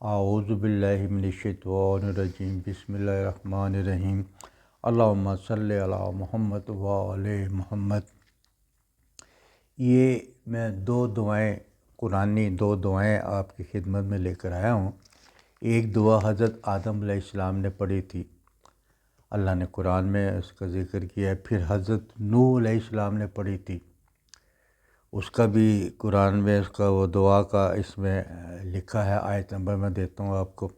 اعوذ باللہ من الشیطان الرجیم بسم اللہ الرحمن الرحیم اللہم صلی علی محمد وعلی محمد۔ یہ میں قرآنی دو دعائیں آپ کی خدمت میں لے کر آیا ہوں۔ ایک دعا حضرت آدم علیہ السلام نے پڑھی تھی، اللہ نے قرآن میں اس کا ذکر کیا ہے۔ پھر حضرت نوح علیہ السلام نے پڑھی تھی، اس کا بھی قرآن میں اس کا وہ دعا کا اس میں لکھا ہے، آیت نمبر میں دیتا ہوں آپ کو۔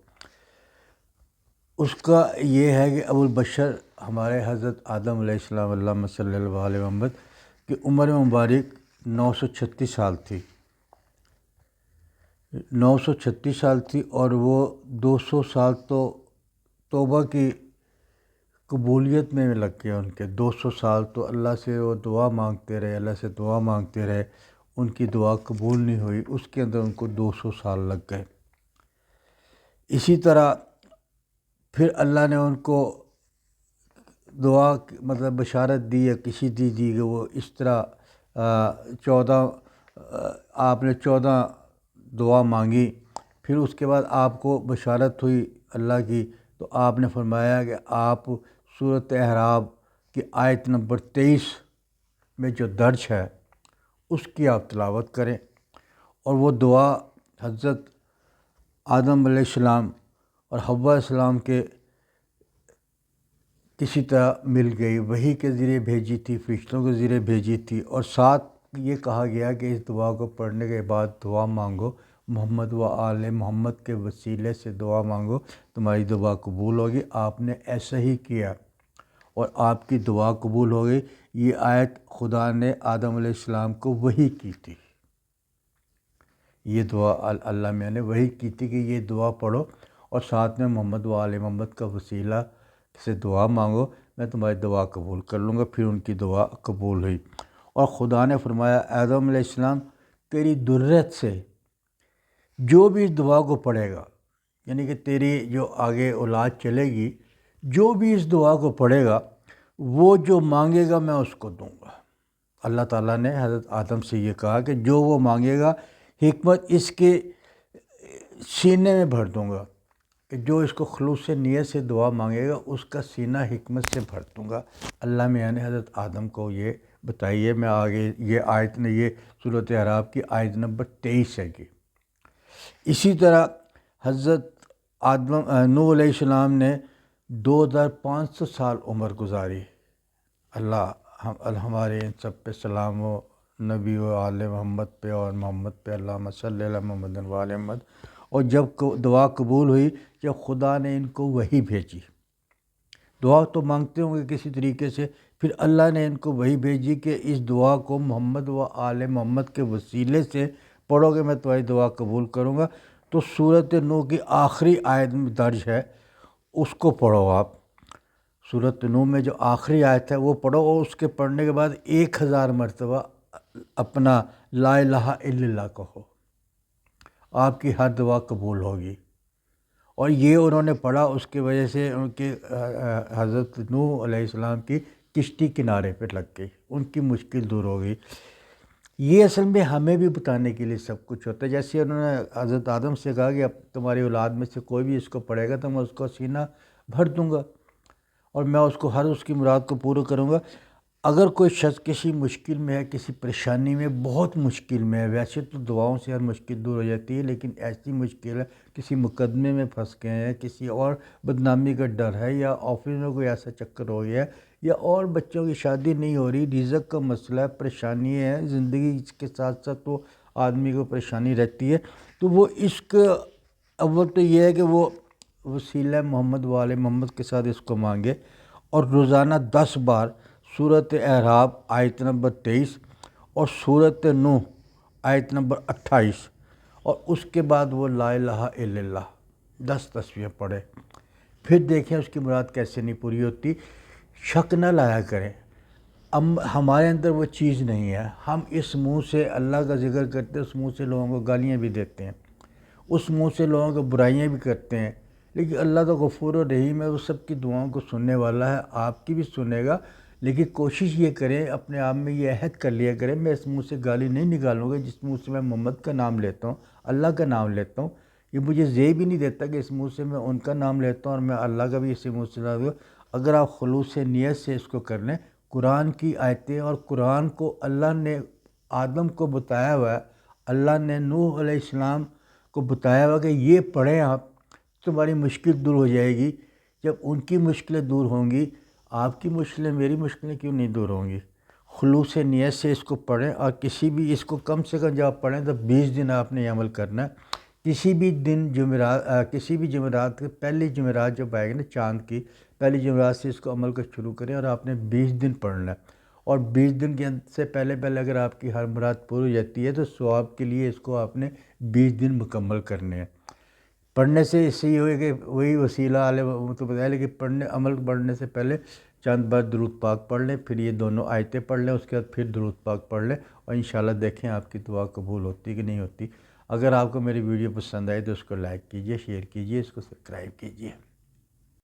اس کا یہ ہے کہ ابو البشر ہمارے حضرت آدم علیہ السلام اللہم صلی اللہ علیہ وسلم کی عمر مبارک 936 سال تھی، 936 سال تھی، اور وہ 200 سال تو توبہ کی قبولیت میں لگ گئے ان کے۔ 200 سال تو اللہ سے وہ دعا مانگتے رہے، اللہ سے دعا مانگتے رہے، ان کی دعا قبول نہیں ہوئی، اس کے اندر ان کو 200 سال لگ گئے۔ اسی طرح پھر اللہ نے ان کو دعا بشارت دی یا کسی دی کہ وہ اس طرح 14 دعا مانگی۔ پھر اس کے بعد آپ کو بشارت ہوئی اللہ کی، تو آپ نے فرمایا کہ آپ سورۃ اعراف کی آیت نمبر 23 میں جو درج ہے اس کی آپ تلاوت کریں، اور وہ دعا حضرت آدم علیہ السلام اور حوا علیہ السلام کے کسی طرح مل گئی، وحی کے ذریعے بھیجی تھی، فرشتوں کے ذریعے بھیجی تھی، اور ساتھ یہ کہا گیا کہ اس دعا کو پڑھنے کے بعد دعا مانگو، محمد و آل محمد کے وسیلے سے دعا مانگو، تمہاری دعا قبول ہوگی۔ آپ نے ایسا ہی کیا اور آپ کی دعا قبول ہو گئی۔ یہ آیت خدا نے آدم علیہ السلام کو وحی کی تھی، یہ دعا اللہ میں نے وحی کی تھی کہ یہ دعا پڑھو اور ساتھ میں محمد و آل محمد کا وسیلہ سے دعا مانگو، میں تمہاری دعا قبول کر لوں گا۔ پھر ان کی دعا قبول ہوئی، اور خدا نے فرمایا آدم علیہ السلام تیری ذریت سے جو بھی اس دعا کو پڑھے گا، یعنی کہ تیری جو آگے اولاد چلے گی، جو بھی اس دعا کو پڑھے گا وہ جو مانگے گا میں اس کو دوں گا۔ اللہ تعالیٰ نے حضرت آدم سے یہ کہا کہ جو وہ مانگے گا حکمت اس کے سینے میں بھر دوں گا، کہ جو اس کو خلوص نیت سے دعا مانگے گا اس کا سینہ حکمت سے بھر دوں گا۔ اللہ میں نے حضرت آدم کو یہ بتائی ہے۔ میں آگے یہ آیت نے یہ سورۃ اعراف کی آیت نمبر 23 ہے کہ اسی طرح حضرت نوح علیہ السلام نے 2500 سال عمر گزاری۔ اللہ ہمارے ان سب پہ سلام و نبی و آل محمد پہ اور محمد پہ، اللہم صلی علی محمد و آل محمد۔ اور جب دعا قبول ہوئی، جب خدا نے ان کو وحی بھیجی، دعا تو مانگتے ہوں گے کسی طریقے سے، پھر اللہ نے ان کو وحی بھیجی کہ اس دعا کو محمد و آل محمد کے وسیلے سے پڑھو گے میں تمہاری دعا قبول کروں گا۔ تو سورۃ نوح کی آخری آیت میں درج ہے، اس کو پڑھو آپ۔ سورۃ نوح میں جو آخری آیت ہے وہ پڑھو، اور اس کے پڑھنے کے بعد 1000 مرتبہ اپنا لا الہ الا اللہ کہو، آپ کی ہر دعا قبول ہوگی۔ اور یہ انہوں نے پڑھا، اس کی وجہ سے ان کے حضرت نوح علیہ السلام کی کشتی کنارے پہ لگ گئی، ان کی مشکل دور ہو گئی۔ یہ اصل میں ہمیں بھی بتانے کے لیے سب کچھ ہوتا ہے۔ جیسے انہوں نے حضرت آدم سے کہا کہ اب تمہاری اولاد میں سے کوئی بھی اس کو پڑھے گا تو میں اس کو سینہ بھر دوں گا، اور میں اس کو ہر اس کی مراد کو پورا کروں گا۔ اگر کوئی شخص کسی مشکل میں ہے، کسی پریشانی میں، بہت مشکل میں ہے، ویسے تو دعاؤں سے ہر مشکل دور ہو جاتی ہے، لیکن ایسی مشکل ہے، کسی مقدمے میں پھنس گئے ہیں، کسی اور بدنامی کا ڈر ہے، یا آفس میں کوئی ایسا چکر ہو گیا ہے، یا اور بچوں کی شادی نہیں ہو رہی، رزق کا مسئلہ ہے، پریشانی ہے زندگی کے ساتھ ساتھ، تو آدمی کو پریشانی رہتی ہے، تو وہ اس کا اول تو یہ ہے کہ وہ وسیلہ محمد و آل محمد کے ساتھ اس کو مانگے، اور روزانہ 10 بار سورۃ اعراف آیت نمبر 23 اور سورۃ نوح آیت نمبر 28، اور اس کے بعد وہ لا الہ الا اللہ 10 تسبیح پڑھے۔ پھر دیکھیں اس کی مراد کیسے نہیں پوری ہوتی۔ شک نہ لایا کریں، ہمارے اندر وہ چیز نہیں ہے، ہم اس منہ سے اللہ کا ذکر کرتے ہیں، اس منہ سے لوگوں کو گالیاں بھی دیتے ہیں، اس منہ سے لوگوں کو برائیاں بھی کرتے ہیں، لیکن اللہ تو غفور و رحیم ہے، وہ سب کی دعاؤں کو سننے والا ہے، آپ کی بھی سنے گا۔ لیکن کوشش یہ کریں، اپنے آپ میں یہ عہد کر لیا کریں، میں اس منہ سے گالی نہیں نکالوں گا جس منہ سے میں محمد کا نام لیتا ہوں، اللہ کا نام لیتا ہوں، یہ مجھے زیب بھی نہیں دیتا کہ اس منہ سے میں ان کا نام لیتا ہوں اور میں اللہ کا بھی اسی منہ سے نام لیتا ہوں۔ اگر آپ خلوص نیت سے اس کو کر لیں، قرآن کی آیتیں اور قرآن کو اللہ نے آدم کو بتایا ہوا ہے، اللہ نے نوح علیہ السلام کو بتایا ہوا کہ یہ پڑھیں آپ، تمہاری مشکل دور ہو جائے گی۔ جب ان کی مشکلیں دور ہوں گی، آپ کی مشکلیں، میری مشکلیں کیوں نہیں دور ہوں گی؟ خلوص نیت سے اس کو پڑھیں، اور کسی بھی اس کو کم سے کم جب آپ پڑھیں تو 20 دن آپ نے یہ عمل کرنا ہے۔ کسی بھی دن کسی بھی جمعرات کے پہلی جمعرات جب آئے گی نا، چاند کی پہلی جمعرات سے اس کو عمل کو شروع کریں، اور آپ نے 20 دن پڑھنا ہے۔ اور 20 دن کے سے پہلے اگر آپ کی ہر مراد پوری ہو جاتی ہے تو ثواب کے لیے اس کو آپ نے 20 دن مکمل کرنے ہیں۔ پڑھنے سے اس سے یہ ہوئے کہ وہی وسیلہ تو بتایا، لیکن عمل پڑھنے سے پہلے چند بار درود پاک پڑھ لیں، پھر یہ دونوں آیتیں پڑھ لیں، اس کے بعد پھر درود پاک پڑھ لیں، اور انشاءاللہ دیکھیں آپ کی دعا قبول ہوتی کہ نہیں ہوتی۔ اگر آپ کو میری ویڈیو پسند آئے تو اس کو لائک کیجئے، شیئر کیجئے، اس کو سبسکرائب کیجئے۔